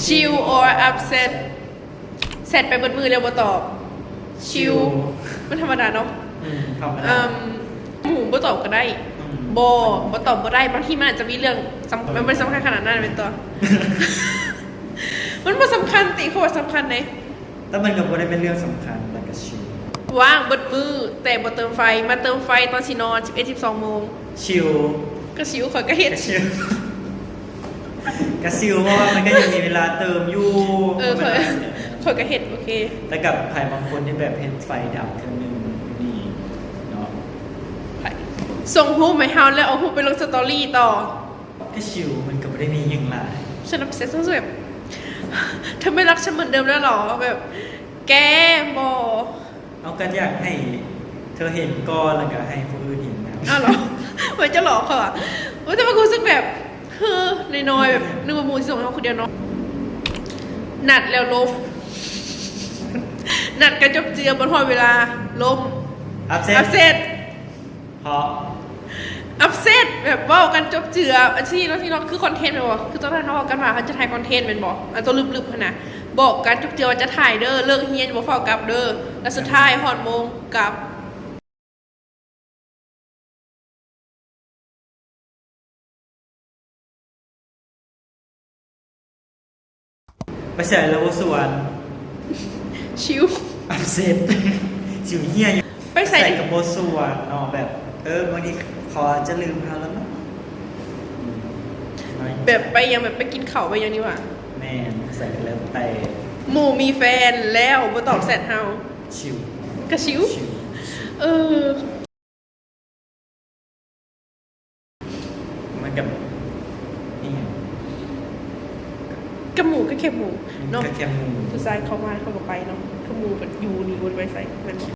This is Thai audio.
chill or upset เสร็จไปเบิดมือเร็วบ่ตอบ chill มันธรรมดาเนาะธรรมดาหมูบ่ตอบก็ได้บ่ตอบบ่ได้บางทีมันอาจจะมีเรื่องมันไม่สำคัญขนาดนั้นเป็นตัว มันบ่สำคัญติเขาว่าสำคัญไหนแต่มันก็บ่ได้เป็นเรื่องสำคัญแต่ก็ชิลว่างเบิดมือแต่บ่เติมไฟมาเติมไฟตอนสินอน 11-12 โมงชิลก็ชิลข่อยก็เฮ็ดก็ชิลเพราะว่ามันก็ยังมีเวลาเติมอยู่ข่อยก็เฮ็ดโอเคแต่กับใครบางคนที่แบบเฮ็ดไฟดับเทื่อนึงนี่เนาะส่งรูปให้เฮาแล้วเอารูปไปลงสตอรี่ต่อก็ชิลมันก็บ่ได้มีหยังหลายฉันอับเซสแบบเธอไม่รักฉันเหมือนเดิมแล้วหรอแบบแกบ่เอาก็อยากให้เธอเห็นก่อนแล้วก็ให้ผู้อื่นเห็นนะอ้าวเหรอเหมือนจะหลอกเขาอ่ะแต่มันรู้สึกแบบน้อยๆแบบนึกว่ามูสิส่งให้เขาคนเดียวเนาะนัดแล้วลมนัดกันจบเจือบนหอยเวลาลมอัพเซตเพราะอัพเซตแบบว่ากันจบเจืออันที่เราคือคอนเทนต์เป็นบ่คือตอนนั้นเขาบอกกันว่าเขาจะถ่ายคอนเทนต์เป็นบ่อันตัวลึกๆนะบอกกันจบเจือว่าจะถ่ายเด้อเลิกเฮียนบ่เฝ้ากลับเด้อแล้วสุดท้ายฮอดโมงกลับไปใส่แล้วส่วนชิวอัพเซตชิวเฮียไปใส่กับโบส่วนเนาะแบบบางทีเขาจะลืมเขาแล้วเนาะแบบไปยังแบบไปกินข้าวไปยังนี่ว่ะแม่ใส่กันแล้วแต่หมู่มีแฟนแล้วบ่ตอบแซดเฮาชิวก็ชิวมันกับนี่กับหมูก็แค่หมูเนาะก็แค่หมูผู้ชายเข้ามาเขาก็ไปเนาะกับหมูแบบอยู่นี่บนไว้ใส่มัน